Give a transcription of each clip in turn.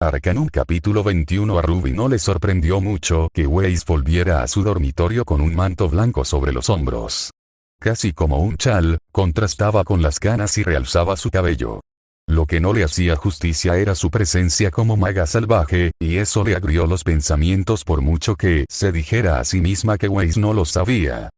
Arcanum capítulo 21. A Ruby no le sorprendió mucho que Weiss volviera a su dormitorio con un manto blanco sobre los hombros. Casi como un chal, contrastaba con las canas y realzaba su cabello. Lo que no le hacía justicia era su presencia como maga salvaje, y eso le agrió los pensamientos por mucho que se dijera a sí misma que Weiss no lo sabía.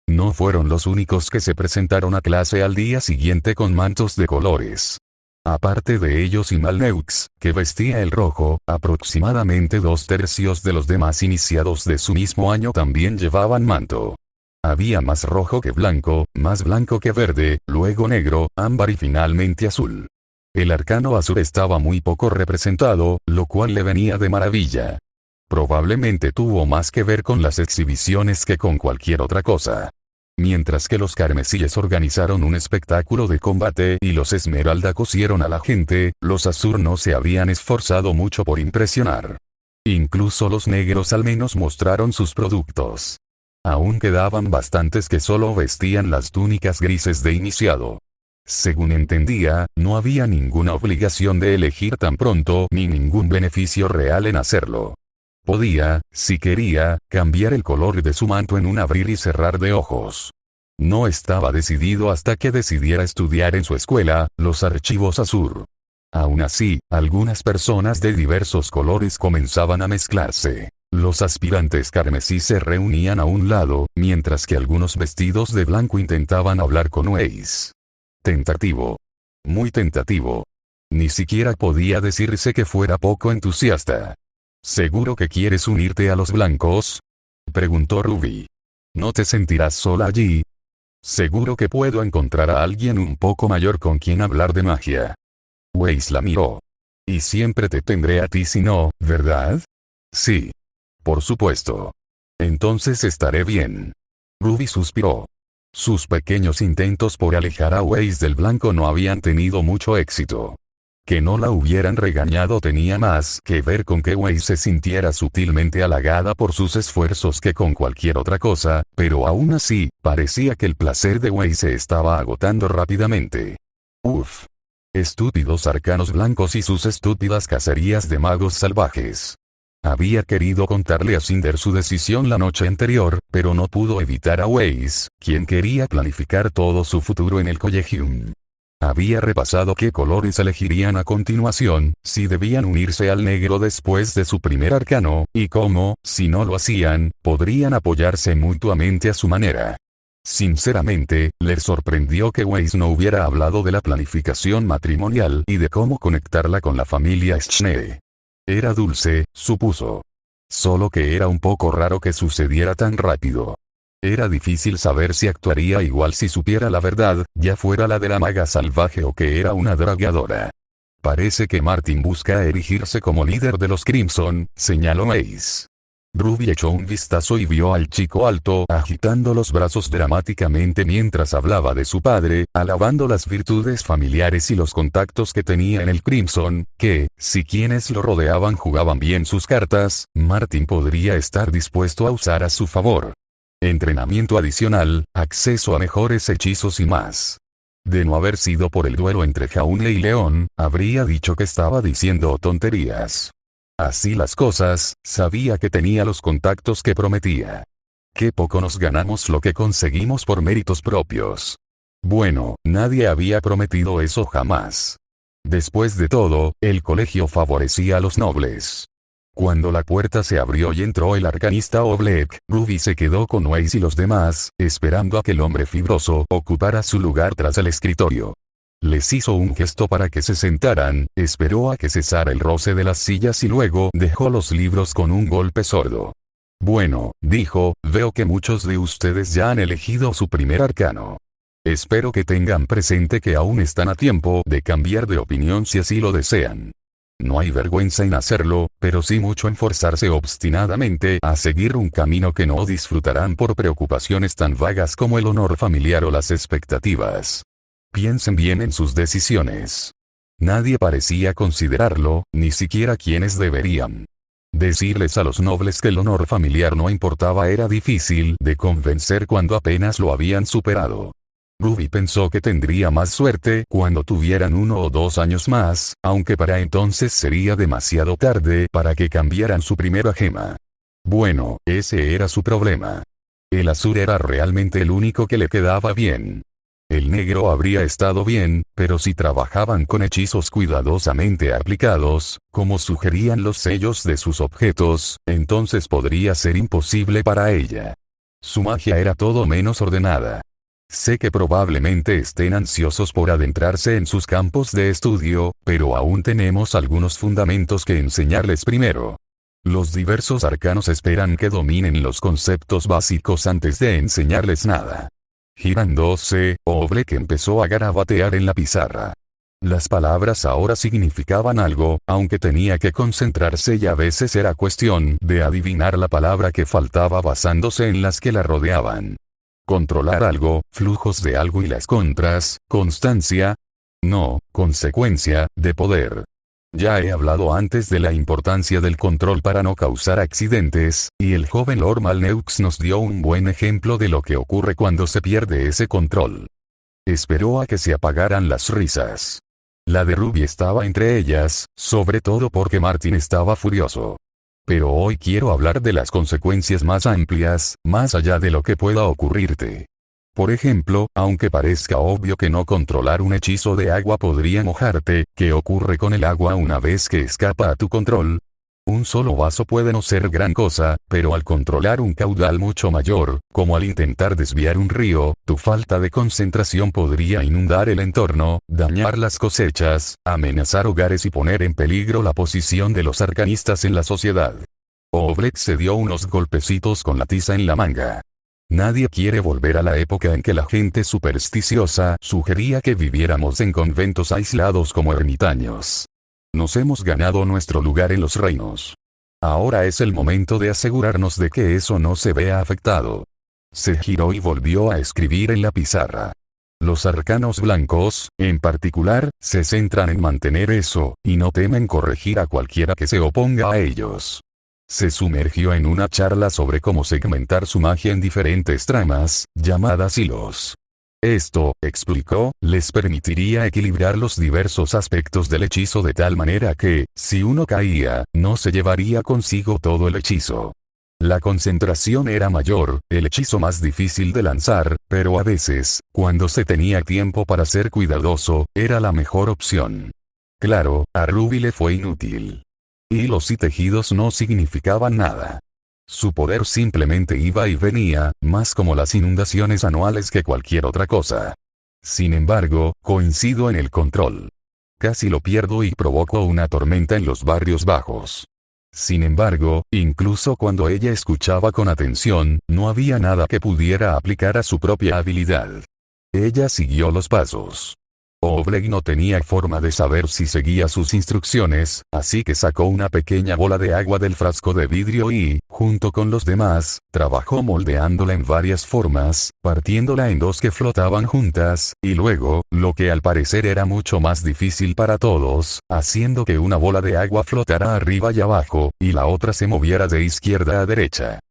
No fueron los únicos que se presentaron a clase al día siguiente con mantos de colores. Aparte de ellos y Malneux, que vestía el rojo, aproximadamente 2/3 de los demás iniciados de su mismo año también llevaban manto. Había más rojo que blanco, más blanco que verde, luego negro, ámbar y finalmente azul. El arcano azul estaba muy poco representado, lo cual le venía de maravilla. Probablemente tuvo más que ver con las exhibiciones que con cualquier otra cosa. Mientras que los carmesíes organizaron un espectáculo de combate y los esmeralda cosieron a la gente, los azur no se habían esforzado mucho por impresionar. Incluso los negros al menos mostraron sus productos. Aún quedaban bastantes que solo vestían las túnicas grises de iniciado. Según entendía, no había ninguna obligación de elegir tan pronto ni ningún beneficio real en hacerlo. Podía, si quería, cambiar el color de su manto en un abrir y cerrar de ojos. No estaba decidido hasta que decidiera estudiar en su escuela, los archivos azur. Aún así, algunas personas de diversos colores comenzaban a mezclarse. Los aspirantes carmesí se reunían a un lado, mientras que algunos vestidos de blanco intentaban hablar con Weiss. Tentativo. Muy tentativo. Ni siquiera podía decirse que fuera poco entusiasta. ¿Seguro que quieres unirte a los blancos?, preguntó Ruby. ¿No te sentirás sola allí? Seguro que puedo encontrar a alguien un poco mayor con quien hablar de magia. Weiss la miró. Y siempre te tendré a ti si no, ¿verdad? Sí. Por supuesto. Entonces estaré bien. Ruby suspiró. Sus pequeños intentos por alejar a Weiss del blanco no habían tenido mucho éxito. Que no la hubieran regañado tenía más que ver con que Weiss se sintiera sutilmente halagada por sus esfuerzos que con cualquier otra cosa, pero aún así, parecía que el placer de Weiss se estaba agotando rápidamente. Uf. Estúpidos arcanos blancos y sus estúpidas cacerías de magos salvajes. Había querido contarle a Cinder su decisión la noche anterior, pero no pudo evitar a Weiss, quien quería planificar todo su futuro en el Collegium. Había repasado qué colores elegirían a continuación, si debían unirse al negro después de su primer arcano, y cómo, si no lo hacían, podrían apoyarse mutuamente a su manera. Sinceramente, le sorprendió que Weiss no hubiera hablado de la planificación matrimonial y de cómo conectarla con la familia Schnee. Era dulce, supuso. Solo que era un poco raro que sucediera tan rápido. Era difícil saber si actuaría igual si supiera la verdad, ya fuera la de la maga salvaje o que era una dragadora. Parece que Martin busca erigirse como líder de los Crimson, señaló Weiss. Ruby echó un vistazo y vio al chico alto agitando los brazos dramáticamente mientras hablaba de su padre, alabando las virtudes familiares y los contactos que tenía en el Crimson, que, si quienes lo rodeaban jugaban bien sus cartas, Martin podría estar dispuesto a usar a su favor. Entrenamiento adicional, acceso a mejores hechizos y más. De no haber sido por el duelo entre Jaune y León, habría dicho que estaba diciendo tonterías. Así las cosas, sabía que tenía los contactos que prometía. Qué poco nos ganamos lo que conseguimos por méritos propios. Bueno, nadie había prometido eso jamás. Después de todo, el colegio favorecía a los nobles. Cuando la puerta se abrió y entró el arcanista Oblek, Ruby se quedó con Weiss y los demás, esperando a que el hombre fibroso ocupara su lugar tras el escritorio. Les hizo un gesto para que se sentaran, esperó a que cesara el roce de las sillas y luego dejó los libros con un golpe sordo. Bueno, dijo, veo que muchos de ustedes ya han elegido su primer arcano. Espero que tengan presente que aún están a tiempo de cambiar de opinión si así lo desean. No hay vergüenza en hacerlo, pero sí mucho en forzarse obstinadamente a seguir un camino que no disfrutarán por preocupaciones tan vagas como el honor familiar o las expectativas. Piensen bien en sus decisiones. Nadie parecía considerarlo, ni siquiera quienes deberían. Decirles a los nobles que el honor familiar no importaba era difícil de convencer cuando apenas lo habían superado. Ruby pensó que tendría más suerte cuando tuvieran 1 o 2 años más, aunque para entonces sería demasiado tarde para que cambiaran su primera gema. Bueno, ese era su problema. El azul era realmente el único que le quedaba bien. El negro habría estado bien, pero si trabajaban con hechizos cuidadosamente aplicados, como sugerían los sellos de sus objetos, entonces podría ser imposible para ella. Su magia era todo menos ordenada. Sé que probablemente estén ansiosos por adentrarse en sus campos de estudio, pero aún tenemos algunos fundamentos que enseñarles primero. Los diversos arcanos esperan que dominen los conceptos básicos antes de enseñarles nada. Girándose, Oblek empezó a garabatear en la pizarra. Las palabras ahora significaban algo, aunque tenía que concentrarse y a veces era cuestión de adivinar la palabra que faltaba basándose en las que la rodeaban. Controlar algo, flujos de algo y las contras, constancia. No, consecuencia, de poder. Ya he hablado antes de la importancia del control para no causar accidentes, y el joven Lord Malneux nos dio un buen ejemplo de lo que ocurre cuando se pierde ese control. Esperó a que se apagaran las risas. La de Ruby estaba entre ellas, sobre todo porque Martin estaba furioso. Pero hoy quiero hablar de las consecuencias más amplias, más allá de lo que pueda ocurrirte. Por ejemplo, aunque parezca obvio que no controlar un hechizo de agua podría mojarte, ¿qué ocurre con el agua una vez que escapa a tu control? Un solo vaso puede no ser gran cosa, pero al controlar un caudal mucho mayor, como al intentar desviar un río, tu falta de concentración podría inundar el entorno, dañar las cosechas, amenazar hogares y poner en peligro la posición de los arcanistas en la sociedad. Oblek se dio unos golpecitos con la tiza en la manga. Nadie quiere volver a la época en que la gente supersticiosa sugería que viviéramos en conventos aislados como ermitaños. Nos hemos ganado nuestro lugar en los reinos. Ahora es el momento de asegurarnos de que eso no se vea afectado. Se giró y volvió a escribir en la pizarra. Los arcanos blancos, en particular, se centran en mantener eso, y no temen corregir a cualquiera que se oponga a ellos. Se sumergió en una charla sobre cómo segmentar su magia en diferentes tramas, llamadas hilos. Esto, explicó, les permitiría equilibrar los diversos aspectos del hechizo de tal manera que, si uno caía, no se llevaría consigo todo el hechizo. La concentración era mayor, el hechizo más difícil de lanzar, pero a veces, cuando se tenía tiempo para ser cuidadoso, era la mejor opción. Claro, a Ruby le fue inútil. Hilos y tejidos no significaban nada. Su poder simplemente iba y venía, más como las inundaciones anuales que cualquier otra cosa. Sin embargo, coincido en el control. Casi lo pierdo y provoco una tormenta en los barrios bajos. Sin embargo, incluso cuando ella escuchaba con atención, no había nada que pudiera aplicar a su propia habilidad. Ella siguió los pasos. Oblek no tenía forma de saber si seguía sus instrucciones, así que sacó una pequeña bola de agua del frasco de vidrio y, junto con los demás, trabajó moldeándola en varias formas, partiéndola en dos que flotaban juntas, y luego, lo que al parecer era mucho más difícil para todos, haciendo que una bola de agua flotara arriba y abajo, y la otra se moviera de izquierda a derecha.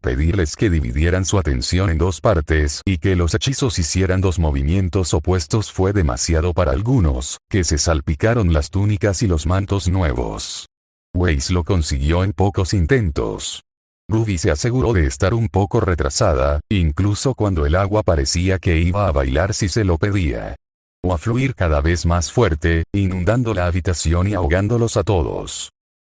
Pedirles que dividieran su atención en dos partes y que los hechizos hicieran dos movimientos opuestos fue demasiado para algunos, que se salpicaron las túnicas y los mantos nuevos. Weiss lo consiguió en pocos intentos. Ruby se aseguró de estar un poco retrasada, incluso cuando el agua parecía que iba a bailar si se lo pedía. O a fluir cada vez más fuerte, inundando la habitación y ahogándolos a todos.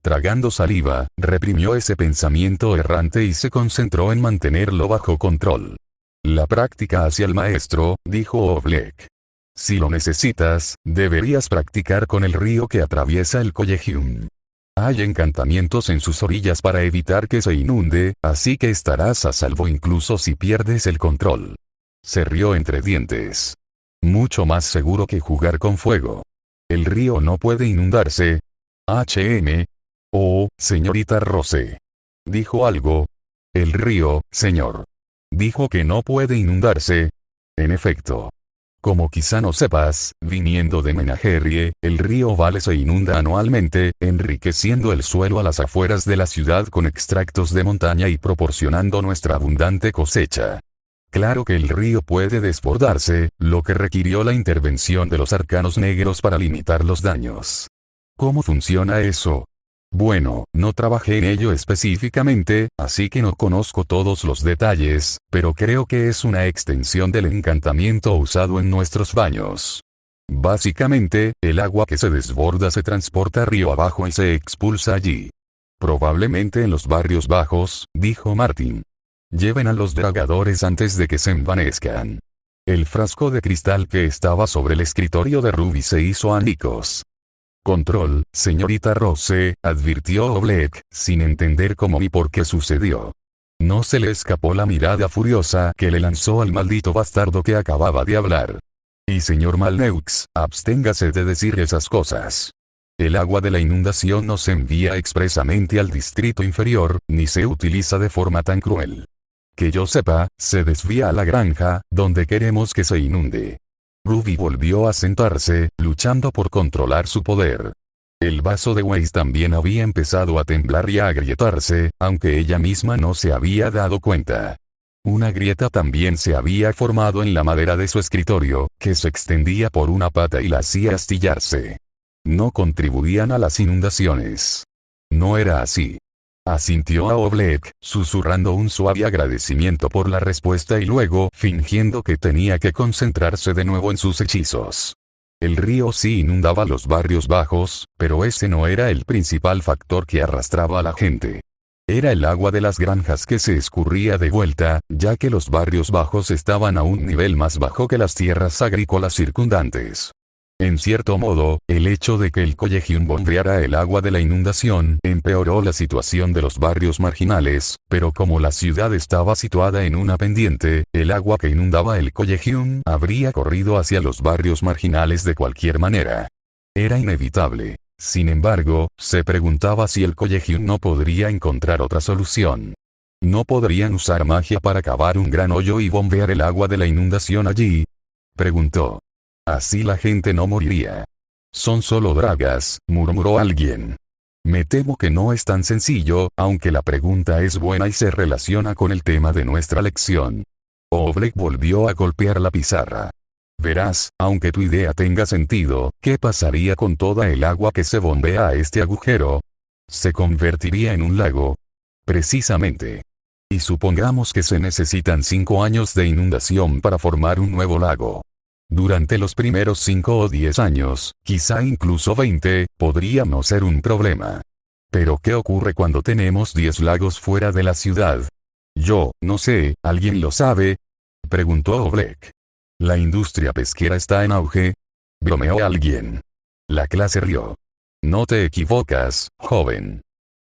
Tragando saliva, reprimió ese pensamiento errante y se concentró en mantenerlo bajo control. La práctica hacia el maestro, dijo Oblek. Si lo necesitas, deberías practicar con el río que atraviesa el Collegium. Hay encantamientos en sus orillas para evitar que se inunde, así que estarás a salvo incluso si pierdes el control. Se rió entre dientes. Mucho más seguro que jugar con fuego. El río no puede inundarse. Oh, señorita Rose. Dijo algo. El río, señor. Dijo que no puede inundarse. En efecto. Como quizá no sepas, viniendo de Menagerie, el río Vale se inunda anualmente, enriqueciendo el suelo a las afueras de la ciudad con extractos de montaña y proporcionando nuestra abundante cosecha. Claro que el río puede desbordarse, lo que requirió la intervención de los arcanos negros para limitar los daños. ¿Cómo funciona eso? Bueno, no trabajé en ello específicamente, así que no conozco todos los detalles, pero creo que es una extensión del encantamiento usado en nuestros baños. Básicamente, el agua que se desborda se transporta río abajo y se expulsa allí. Probablemente en los barrios bajos, dijo Martin. Lleven a los dragadores antes de que se envanezcan. El frasco de cristal que estaba sobre el escritorio de Ruby se hizo añicos. Control, señorita Rose, advirtió Oblek, sin entender cómo ni por qué sucedió. No se le escapó la mirada furiosa que le lanzó al maldito bastardo que acababa de hablar. Y señor Malneux, absténgase de decir esas cosas. El agua de la inundación no se envía expresamente al distrito inferior, ni se utiliza de forma tan cruel. Que yo sepa, se desvía a la granja, donde queremos que se inunde. Ruby volvió a sentarse, luchando por controlar su poder. El vaso de Weiss también había empezado a temblar y a agrietarse, aunque ella misma no se había dado cuenta. Una grieta también se había formado en la madera de su escritorio, que se extendía por una pata y la hacía astillarse. No contribuían a las inundaciones. No era así. Asintió a Oblek, susurrando un suave agradecimiento por la respuesta y luego fingiendo que tenía que concentrarse de nuevo en sus hechizos. El río sí inundaba los barrios bajos, pero ese no era el principal factor que arrastraba a la gente. Era el agua de las granjas que se escurría de vuelta, ya que los barrios bajos estaban a un nivel más bajo que las tierras agrícolas circundantes. En cierto modo, el hecho de que el Collegium bombeara el agua de la inundación empeoró la situación de los barrios marginales, pero como la ciudad estaba situada en una pendiente, el agua que inundaba el Collegium habría corrido hacia los barrios marginales de cualquier manera. Era inevitable. Sin embargo, se preguntaba si el Collegium no podría encontrar otra solución. ¿No podrían usar magia para cavar un gran hoyo y bombear el agua de la inundación allí? Preguntó. Así la gente no moriría. Son solo dragas, murmuró alguien. Me temo que no es tan sencillo, aunque la pregunta es buena y se relaciona con el tema de nuestra lección. Oblek volvió a golpear la pizarra. Verás, aunque tu idea tenga sentido, ¿qué pasaría con toda el agua que se bombea a este agujero? Se convertiría en un lago. Precisamente. Y supongamos que se necesitan 5 años de inundación para formar un nuevo lago. Durante los primeros 5 o 10 años, quizá incluso 20, podría no ser un problema. Pero ¿qué ocurre cuando tenemos 10 lagos fuera de la ciudad? Yo, no sé, ¿alguien lo sabe? Preguntó Oblek. ¿La industria pesquera está en auge? Bromeó alguien. La clase rió. No te equivocas, joven.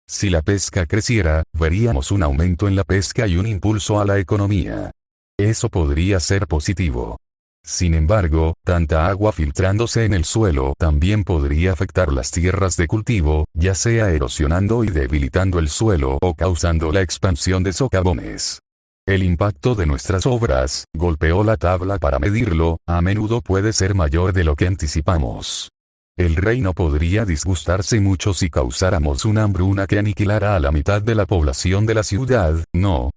Si la pesca creciera, veríamos un aumento en la pesca y un impulso a la economía. Eso podría ser positivo. Sin embargo, tanta agua filtrándose en el suelo también podría afectar las tierras de cultivo, ya sea erosionando y debilitando el suelo o causando la expansión de socavones. El impacto de nuestras obras, golpeó la tabla para medirlo, a menudo puede ser mayor de lo que anticipamos. El reino podría disgustarse mucho si causáramos una hambruna que aniquilara a la mitad de la población de la ciudad, ¿no?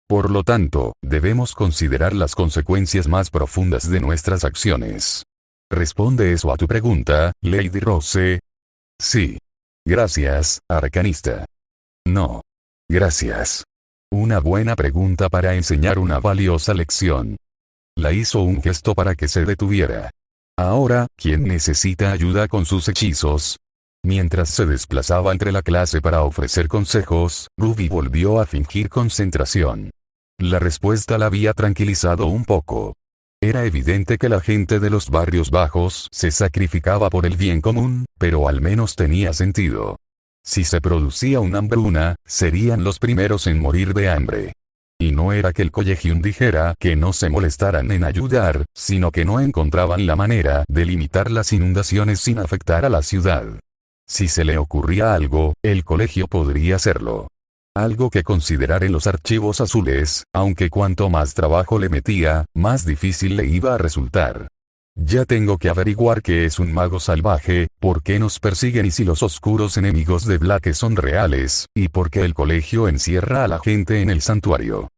Por lo tanto, debemos considerar las consecuencias más profundas de nuestras acciones. ¿Responde eso a tu pregunta, Lady Rose? Sí. Gracias, arcanista. No. Gracias. Una buena pregunta para enseñar una valiosa lección. La hizo un gesto para que se detuviera. Ahora, ¿quién necesita ayuda con sus hechizos? Mientras se desplazaba entre la clase para ofrecer consejos, Ruby volvió a fingir concentración. La respuesta la había tranquilizado un poco. Era evidente que la gente de los barrios bajos se sacrificaba por el bien común, pero al menos tenía sentido. Si se producía una hambruna, serían los primeros en morir de hambre. Y no era que el Collegium dijera que no se molestaran en ayudar, sino que no encontraban la manera de limitar las inundaciones sin afectar a la ciudad. Si se le ocurría algo, el colegio podría hacerlo. Algo que considerar en los archivos azules, aunque cuanto más trabajo le metía, más difícil le iba a resultar. Ya tengo que averiguar qué es un mago salvaje, por qué nos persiguen y si los oscuros enemigos de Black son reales, y por qué el colegio encierra a la gente en el santuario.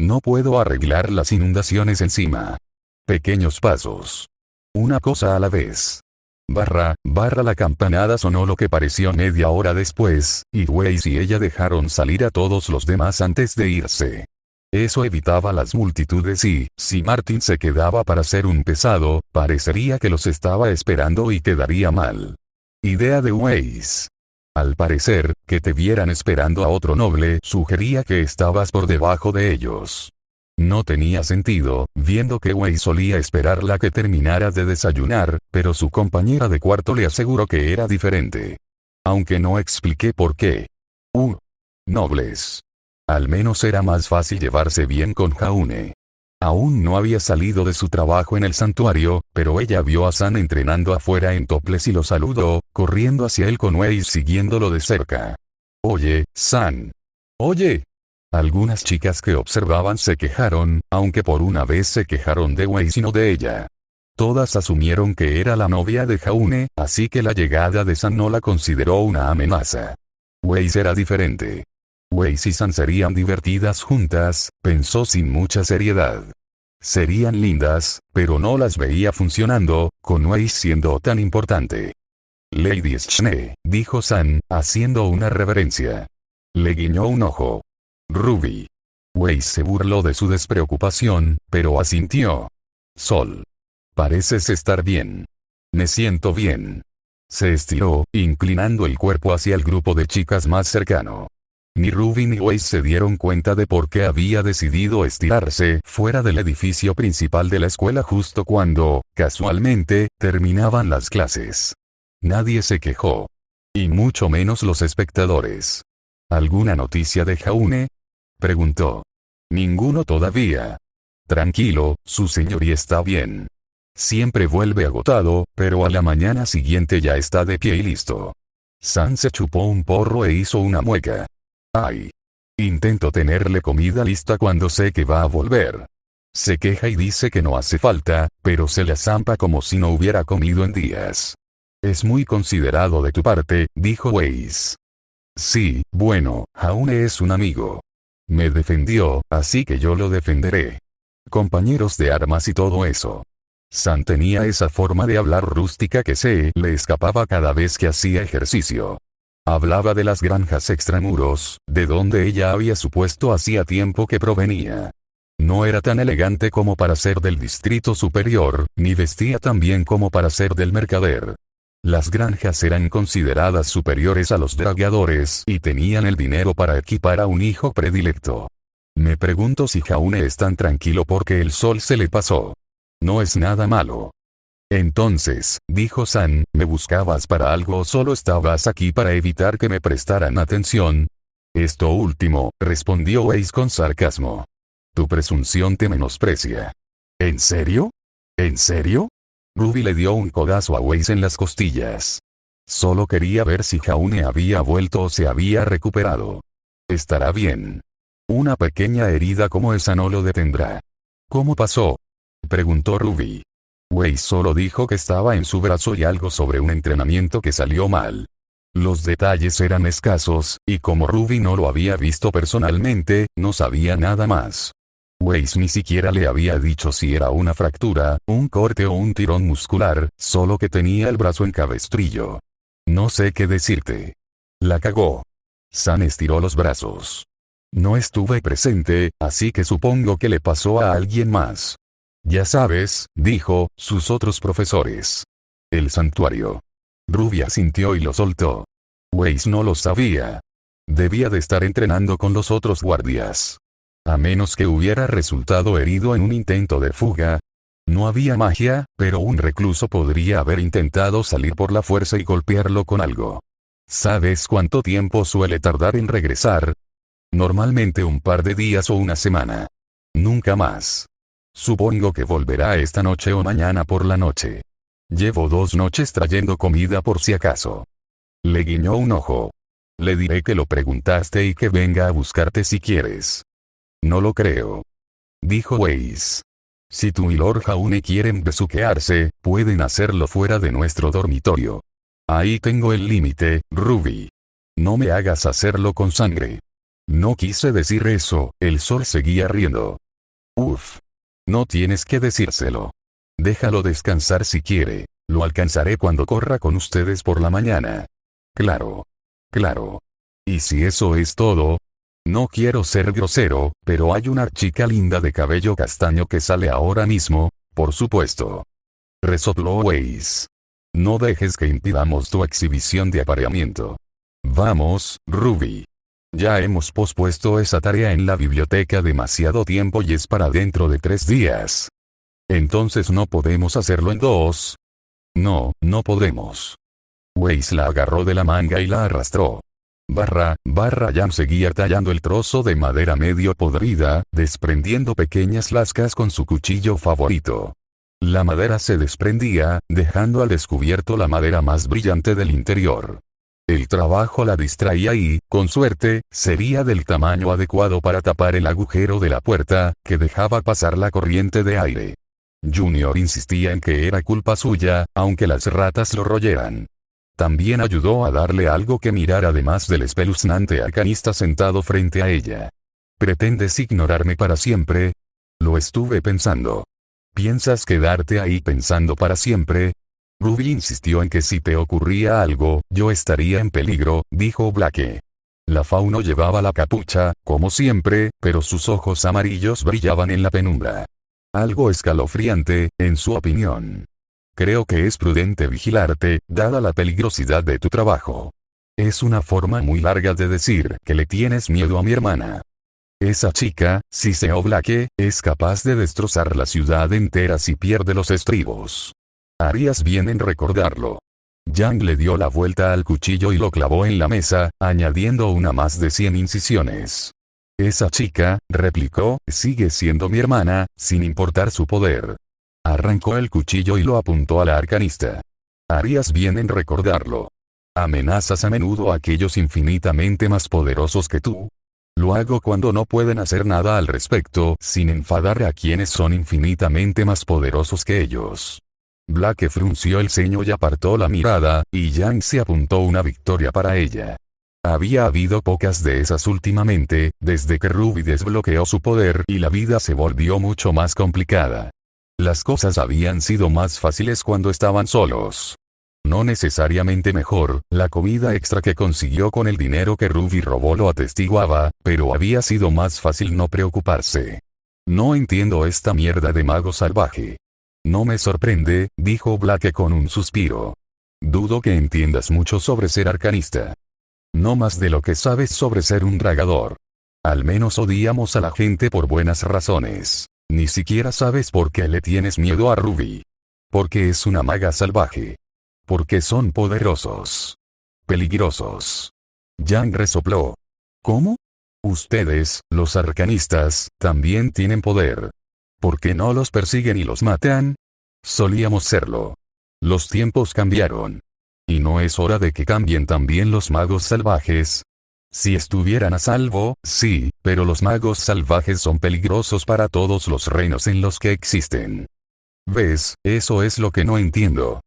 No puedo arreglar las inundaciones encima. Pequeños pasos. Una cosa a la vez. Barra, la campanada sonó lo que pareció media hora después, y Weiss y ella dejaron salir a todos los demás antes de irse. Eso evitaba las multitudes y, si Martin se quedaba para ser un pesado, parecería que los estaba esperando y quedaría mal. Idea de Weiss. Al parecer, que te vieran esperando a otro noble sugería que estabas por debajo de ellos. No tenía sentido, viendo que Weiss solía esperarla que terminara de desayunar, pero su compañera de cuarto le aseguró que era diferente. Aunque no expliqué por qué. Nobles. Al menos era más fácil llevarse bien con Jaune. Aún no había salido de su trabajo en el santuario, pero ella vio a San entrenando afuera en toples y lo saludó, corriendo hacia él con Weiss siguiéndolo de cerca. Oye, San. Oye. Algunas chicas que observaban se quejaron, aunque por una vez se quejaron de Weiss y no de ella. Todas asumieron que era la novia de Jaune, así que la llegada de San no la consideró una amenaza. Weiss era diferente. Weiss y San serían divertidas juntas, pensó sin mucha seriedad. Serían lindas, pero no las veía funcionando, con Weiss siendo tan importante. Lady Schne, dijo San, haciendo una reverencia. Le guiñó un ojo. Ruby. Weiss se burló de su despreocupación, pero asintió. Sol. Pareces estar bien. Me siento bien. Se estiró, inclinando el cuerpo hacia el grupo de chicas más cercano. Ni Ruby ni Weiss se dieron cuenta de por qué había decidido estirarse fuera del edificio principal de la escuela justo cuando, casualmente, terminaban las clases. Nadie se quejó. Y mucho menos los espectadores. ¿Alguna noticia de Jaune? Preguntó. Ninguno todavía. Tranquilo, su señoría está bien. Siempre vuelve agotado, pero a la mañana siguiente ya está de pie y listo. San se chupó un porro e hizo una mueca. Ay. Intento tenerle comida lista cuando sé que va a volver. Se queja y dice que no hace falta, pero se la zampa como si no hubiera comido en días. Es muy considerado de tu parte, dijo Weiss. Sí, bueno, Jaune es un amigo. Me defendió, así que yo lo defenderé. Compañeros de armas y todo eso. San tenía esa forma de hablar rústica que se le escapaba cada vez que hacía ejercicio. Hablaba de las granjas extramuros, de donde ella había supuesto hacía tiempo que provenía. No era tan elegante como para ser del distrito superior, ni vestía tan bien como para ser del mercader. Las granjas eran consideradas superiores a los dragueadores y tenían el dinero para equipar a un hijo predilecto. Me pregunto si Jaune es tan tranquilo porque el sol se le pasó. No es nada malo. Entonces, dijo San, ¿me buscabas para algo o solo estabas aquí para evitar que me prestaran atención? Esto último, respondió Weiss con sarcasmo. Tu presunción te menosprecia. ¿En serio? ¿En serio? Ruby le dio un codazo a Weiss en las costillas. Solo quería ver si Jaune había vuelto o se había recuperado. Estará bien. Una pequeña herida como esa no lo detendrá. ¿Cómo pasó? Preguntó Ruby. Weiss solo dijo que estaba en su brazo y algo sobre un entrenamiento que salió mal. Los detalles eran escasos, y como Ruby no lo había visto personalmente, no sabía nada más. Weiss ni siquiera le había dicho si era una fractura, un corte o un tirón muscular, solo que tenía el brazo en cabestrillo. No sé qué decirte. La cagó. San estiró los brazos. No estuve presente, así que supongo que le pasó a alguien más. Ya sabes, dijo, sus otros profesores. El santuario. Ruby asintió y lo soltó. Weiss no lo sabía. Debía de estar entrenando con los otros guardias. A menos que hubiera resultado herido en un intento de fuga. No había magia, pero un recluso podría haber intentado salir por la fuerza y golpearlo con algo. ¿Sabes cuánto tiempo suele tardar en regresar? Normalmente un par de días o una semana. Nunca más. Supongo que volverá esta noche o mañana por la noche. Llevo 2 noches trayendo comida por si acaso. Le guiñó un ojo. Le diré que lo preguntaste y que venga a buscarte si quieres. No lo creo. Dijo Weiss. Si tú y Lord Jaune quieren besuquearse, pueden hacerlo fuera de nuestro dormitorio. Ahí tengo el límite, Ruby. No me hagas hacerlo con sangre. No quise decir eso, el sol seguía riendo. Uf. No tienes que decírselo. Déjalo descansar si quiere. Lo alcanzaré cuando corra con ustedes por la mañana. Claro. Claro. ¿Y si eso es todo? No quiero ser grosero, pero hay una chica linda de cabello castaño que sale ahora mismo, por supuesto. Resopló Weiss. No dejes que impidamos tu exhibición de apareamiento. Vamos, Ruby. Ya hemos pospuesto esa tarea en la biblioteca demasiado tiempo y es para dentro de 3 días. Entonces no podemos hacerlo en 2. No, no podemos. Weiss la agarró de la manga y la arrastró. Jan seguía tallando el trozo de madera medio podrida, desprendiendo pequeñas lascas con su cuchillo favorito. La madera se desprendía, dejando al descubierto la madera más brillante del interior. El trabajo la distraía y, con suerte, sería del tamaño adecuado para tapar el agujero de la puerta, que dejaba pasar la corriente de aire. Junior insistía en que era culpa suya, aunque las ratas lo royeran. También ayudó a darle algo que mirar además del espeluznante arcanista sentado frente a ella. ¿Pretendes ignorarme para siempre? Lo estuve pensando. ¿Piensas quedarte ahí pensando para siempre? Ruby insistió en que si te ocurría algo, yo estaría en peligro, dijo Blake. La fauno llevaba la capucha, como siempre, pero sus ojos amarillos brillaban en la penumbra. Algo escalofriante, en su opinión. Creo que es prudente vigilarte, dada la peligrosidad de tu trabajo. Es una forma muy larga de decir que le tienes miedo a mi hermana. Esa chica, siseó Blake, es capaz de destrozar la ciudad entera si pierde los estribos. Harías bien en recordarlo. Yang le dio la vuelta al cuchillo y lo clavó en la mesa, añadiendo una más de 100 incisiones. Esa chica, replicó, sigue siendo mi hermana, sin importar su poder. Arrancó el cuchillo y lo apuntó a la arcanista. Harías bien en recordarlo. ¿Amenazas a menudo a aquellos infinitamente más poderosos que tú? Lo hago cuando no pueden hacer nada al respecto, sin enfadar a quienes son infinitamente más poderosos que ellos. Blake frunció el ceño y apartó la mirada, y Yang se apuntó una victoria para ella. Había habido pocas de esas últimamente, desde que Ruby desbloqueó su poder y la vida se volvió mucho más complicada. Las cosas habían sido más fáciles cuando estaban solos. No necesariamente mejor, la comida extra que consiguió con el dinero que Ruby robó lo atestiguaba, pero había sido más fácil no preocuparse. No entiendo esta mierda de mago salvaje. No me sorprende, dijo Blake con un suspiro. Dudo que entiendas mucho sobre ser arcanista. No más de lo que sabes sobre ser un dragador. Al menos odiamos a la gente por buenas razones. Ni siquiera sabes por qué le tienes miedo a Ruby. Porque es una maga salvaje. Porque son poderosos. Peligrosos. Yang resopló. ¿Cómo? Ustedes, los arcanistas, también tienen poder. ¿Por qué no los persiguen y los matan? Solíamos serlo. Los tiempos cambiaron. ¿Y no es hora de que cambien también los magos salvajes? Si estuvieran a salvo, sí, pero los magos salvajes son peligrosos para todos los reinos en los que existen. ¿Ves? Eso es lo que no entiendo.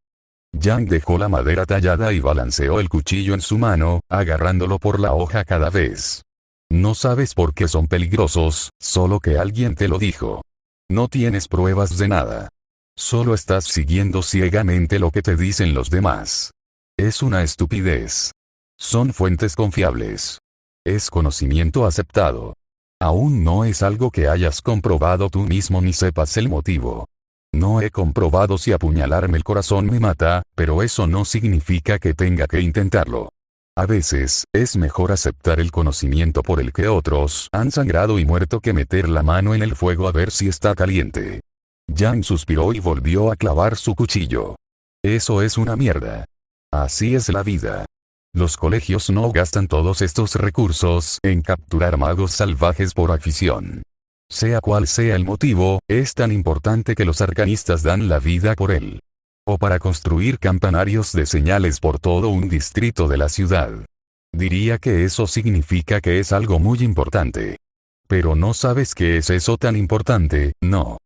Yang dejó la madera tallada y balanceó el cuchillo en su mano, agarrándolo por la hoja cada vez. No sabes por qué son peligrosos, solo que alguien te lo dijo. No tienes pruebas de nada. Solo estás siguiendo ciegamente lo que te dicen los demás. Es una estupidez. Son fuentes confiables. Es conocimiento aceptado. Aún no es algo que hayas comprobado tú mismo ni sepas el motivo. No he comprobado si apuñalarme el corazón me mata, pero eso no significa que tenga que intentarlo. A veces, es mejor aceptar el conocimiento por el que otros han sangrado y muerto que meter la mano en el fuego a ver si está caliente. Yang suspiró y volvió a clavar su cuchillo. Eso es una mierda. Así es la vida. Los colegios no gastan todos estos recursos en capturar magos salvajes por afición. Sea cual sea el motivo, es tan importante que los arcanistas dan la vida por él. O para construir campanarios de señales por todo un distrito de la ciudad. Diría que eso significa que es algo muy importante. Pero no sabes qué es eso tan importante, ¿no?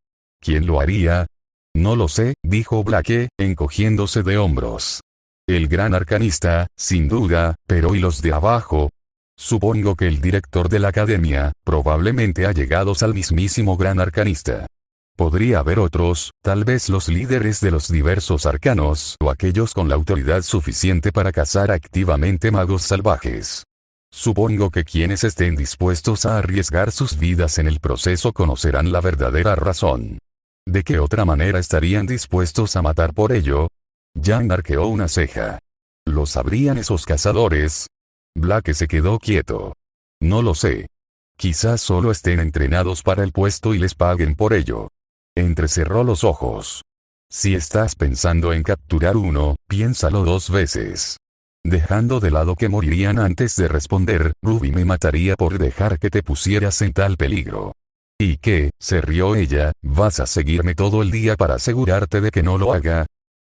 ¿Quién lo haría? No lo sé, dijo Blake, encogiéndose de hombros. El gran arcanista, sin duda, pero ¿y los de abajo? Supongo que el director de la academia, probablemente allegados al mismísimo gran arcanista. Podría haber otros, tal vez los líderes de los diversos arcanos o aquellos con la autoridad suficiente para cazar activamente magos salvajes. Supongo que quienes estén dispuestos a arriesgar sus vidas en el proceso conocerán la verdadera razón. ¿De qué otra manera estarían dispuestos a matar por ello? Yang arqueó una ceja. ¿Lo sabrían esos cazadores? Blake se quedó quieto. No lo sé. Quizás solo estén entrenados para el puesto y les paguen por ello. Entrecerró los ojos. Si estás pensando en capturar uno, piénsalo 2 veces. Dejando de lado que morirían antes de responder, Ruby me mataría por dejar que te pusieras en tal peligro. ¿Y qué? Se rió ella, ¿vas a seguirme todo el día para asegurarte de que no lo haga?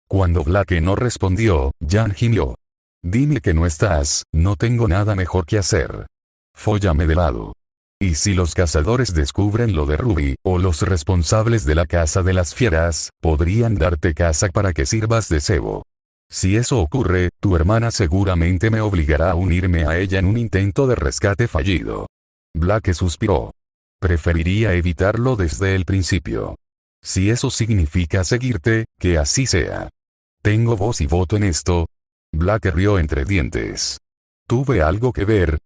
Cuando Blake no respondió, Yang gimió. Dime que no estás, no tengo nada mejor que hacer. Fóllame de lado. Y si los cazadores descubren lo de Ruby, o los responsables de la caza de las fieras, podrían darte caza para que sirvas de cebo. Si eso ocurre, tu hermana seguramente me obligará a unirme a ella en un intento de rescate fallido. Blake suspiró. Preferiría evitarlo desde el principio. Si eso significa seguirte, que así sea. ¿Tengo voz y voto en esto? Blake rió entre dientes. ¿Tuve algo que ver?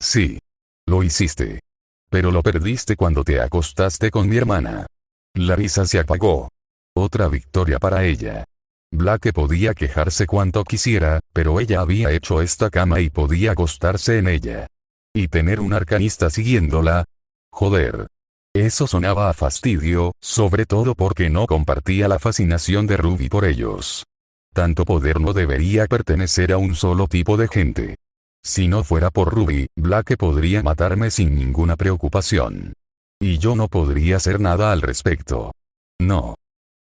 Sí. Lo hiciste. Pero lo perdiste cuando te acostaste con mi hermana. La risa se apagó. Otra victoria para ella. Blake podía quejarse cuanto quisiera, pero ella había hecho esta cama y podía acostarse en ella. Y tener un arcanista siguiéndola. Joder. Eso sonaba a fastidio, sobre todo porque no compartía la fascinación de Ruby por ellos. Tanto poder no debería pertenecer a un solo tipo de gente. Si no fuera por Ruby, Blake podría matarme sin ninguna preocupación. Y yo no podría hacer nada al respecto. No.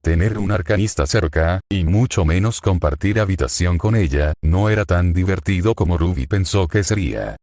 Tener un arcanista cerca, y mucho menos compartir habitación con ella, no era tan divertido como Ruby pensó que sería.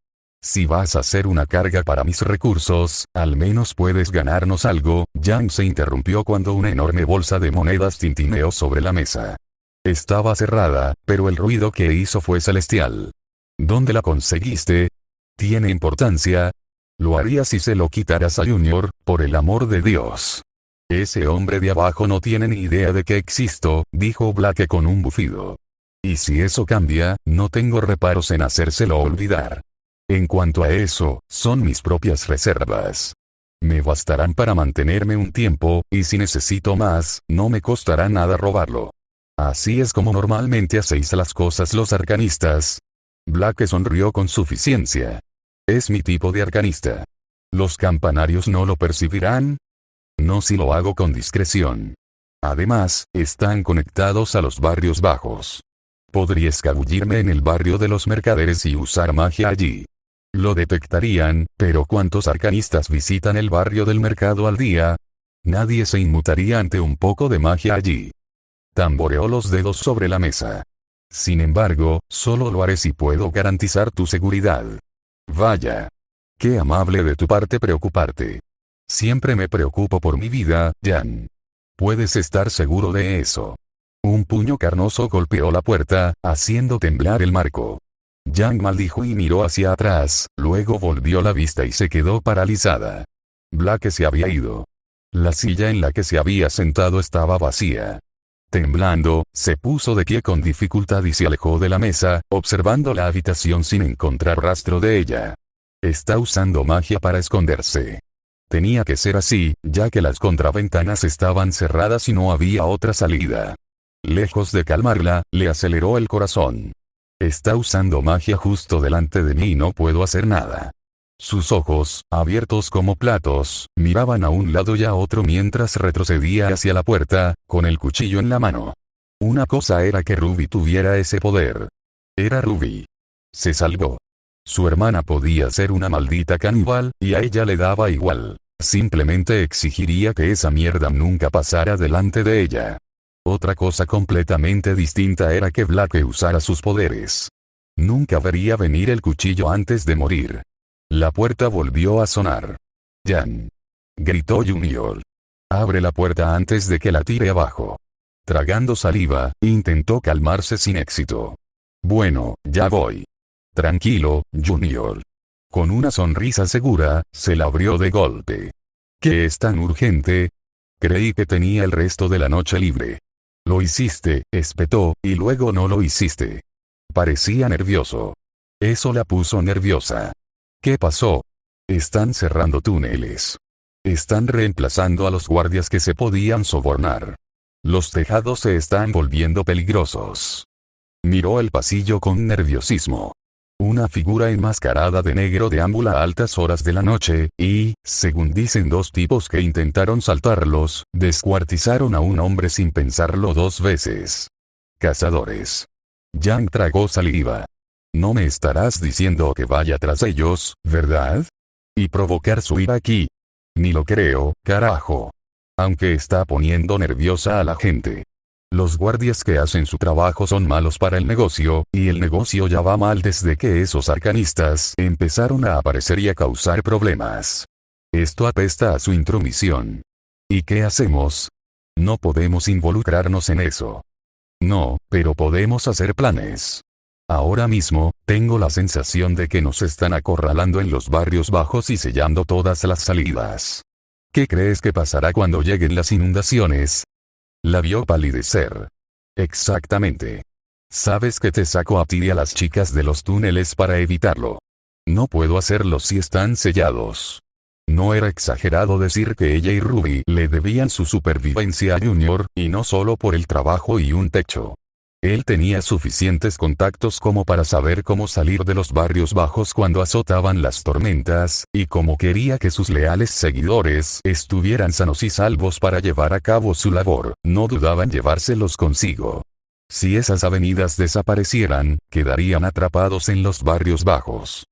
Si vas a ser una carga para mis recursos, al menos puedes ganarnos algo. Yang se interrumpió cuando una enorme bolsa de monedas tintineó sobre la mesa. Estaba cerrada, pero el ruido que hizo fue celestial. ¿Dónde la conseguiste? ¿Tiene importancia? Lo haría si se lo quitaras a Junior, por el amor de Dios. Ese hombre de abajo no tiene ni idea de que existo, dijo Blake con un bufido. Y si eso cambia, no tengo reparos en hacérselo olvidar. En cuanto a eso, son mis propias reservas. Me bastarán para mantenerme un tiempo, y si necesito más, no me costará nada robarlo. Así es como normalmente hacéis las cosas los arcanistas. Blake sonrió con suficiencia. Es mi tipo de arcanista. ¿Los campanarios no lo percibirán? No si lo hago con discreción. Además, están conectados a los barrios bajos. Podría escabullirme en el barrio de los mercaderes y usar magia allí. Lo detectarían, pero ¿cuántos arcanistas visitan el barrio del mercado al día? Nadie se inmutaría ante un poco de magia allí. Tamboreó los dedos sobre la mesa. Sin embargo, solo lo haré si puedo garantizar tu seguridad. Vaya. Qué amable de tu parte preocuparte. Siempre me preocupo por mi vida, Yang. Puedes estar seguro de eso. Un puño carnoso golpeó la puerta, haciendo temblar el marco. Yang maldijo y miró hacia atrás, luego volvió la vista y se quedó paralizada. Blake se había ido. La silla en la que se había sentado estaba vacía. Temblando, se puso de pie con dificultad y se alejó de la mesa, observando la habitación sin encontrar rastro de ella. Está usando magia para esconderse. Tenía que ser así, ya que las contraventanas estaban cerradas y no había otra salida. Lejos de calmarla, le aceleró el corazón. Está usando magia justo delante de mí y no puedo hacer nada. Sus ojos, abiertos como platos, miraban a un lado y a otro mientras retrocedía hacia la puerta, con el cuchillo en la mano. Una cosa era que Ruby tuviera ese poder. Era Ruby. Se salvó. Su hermana podía ser una maldita caníbal, y a ella le daba igual. Simplemente exigiría que esa mierda nunca pasara delante de ella. Otra cosa completamente distinta era que Blake usara sus poderes. Nunca vería venir el cuchillo antes de morir. La puerta volvió a sonar. Yang. Gritó Junior. Abre la puerta antes de que la tire abajo. Tragando saliva, intentó calmarse sin éxito. Bueno, ya voy. Tranquilo, Junior. Con una sonrisa segura, se la abrió de golpe. ¿Qué es tan urgente? Creí que tenía el resto de la noche libre. Lo hiciste, espetó, y luego no lo hiciste. Parecía nervioso. Eso la puso nerviosa. ¿Qué pasó? Están cerrando túneles. Están reemplazando a los guardias que se podían sobornar. Los tejados se están volviendo peligrosos. Miró el pasillo con nerviosismo. Una figura enmascarada de negro deambula a altas horas de la noche, y, según dicen dos tipos que intentaron saltarlos, descuartizaron a un hombre sin pensarlo dos veces. Cazadores. Yang tragó saliva. No me estarás diciendo que vaya tras ellos, ¿verdad? Y provocar su ira aquí. Ni lo creo, carajo. Aunque está poniendo nerviosa a la gente. Los guardias que hacen su trabajo son malos para el negocio, y el negocio ya va mal desde que esos arcanistas empezaron a aparecer y a causar problemas. Esto apesta a su intromisión. ¿Y qué hacemos? No podemos involucrarnos en eso. No, pero podemos hacer planes. Ahora mismo, tengo la sensación de que nos están acorralando en los barrios bajos y sellando todas las salidas. ¿Qué crees que pasará cuando lleguen las inundaciones? La vio palidecer. Exactamente. Sabes que te saco a ti y a las chicas de los túneles para evitarlo. No puedo hacerlo si están sellados. No era exagerado decir que ella y Ruby le debían su supervivencia a Junior, y no solo por el trabajo y un techo. Él tenía suficientes contactos como para saber cómo salir de los barrios bajos cuando azotaban las tormentas, y como quería que sus leales seguidores estuvieran sanos y salvos para llevar a cabo su labor, no dudaba en llevárselos consigo. Si esas avenidas desaparecieran, quedarían atrapados en los barrios bajos.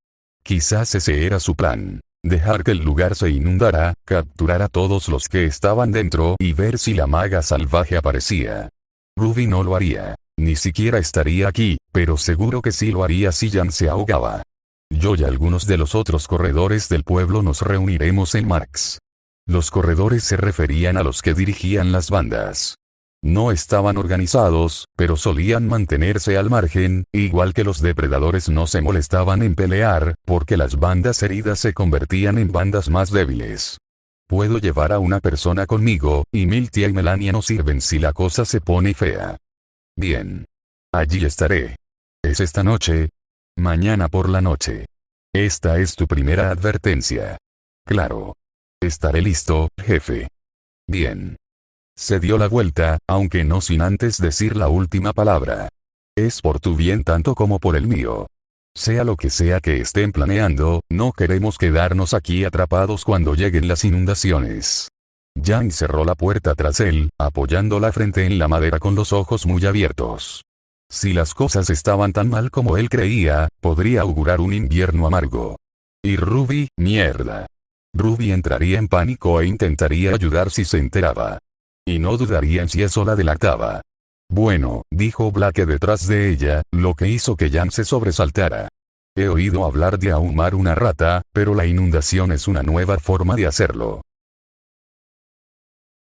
Quizás ese era su plan. Dejar que el lugar se inundara, capturar a todos los que estaban dentro y ver si la maga salvaje aparecía. Ruby no lo haría. Ni siquiera estaría aquí, pero seguro que sí lo haría si Yang se ahogaba. Yo y algunos de los otros corredores del pueblo nos reuniremos en Marx. Los corredores se referían a los que dirigían las bandas. No estaban organizados, pero solían mantenerse al margen, igual que los depredadores no se molestaban en pelear, porque las bandas heridas se convertían en bandas más débiles. Puedo llevar a una persona conmigo, y Miltia y Melania no sirven si la cosa se pone fea. Bien. Allí estaré. ¿Es esta noche? Mañana por la noche. Esta es tu primera advertencia. Claro. Estaré listo, jefe. Bien. Se dio la vuelta, aunque no sin antes decir la última palabra. Es por tu bien tanto como por el mío. Sea lo que sea que estén planeando, no queremos quedarnos aquí atrapados cuando lleguen las inundaciones. Yang cerró la puerta tras él, apoyando la frente en la madera con los ojos muy abiertos. Si las cosas estaban tan mal como él creía, podría augurar un invierno amargo. Y Ruby, mierda. Ruby entraría en pánico e intentaría ayudar si se enteraba. Y no dudaría en si eso la delataba. Bueno, dijo Blake detrás de ella, lo que hizo que Yang se sobresaltara. He oído hablar de ahumar una rata, pero la inundación es una nueva forma de hacerlo.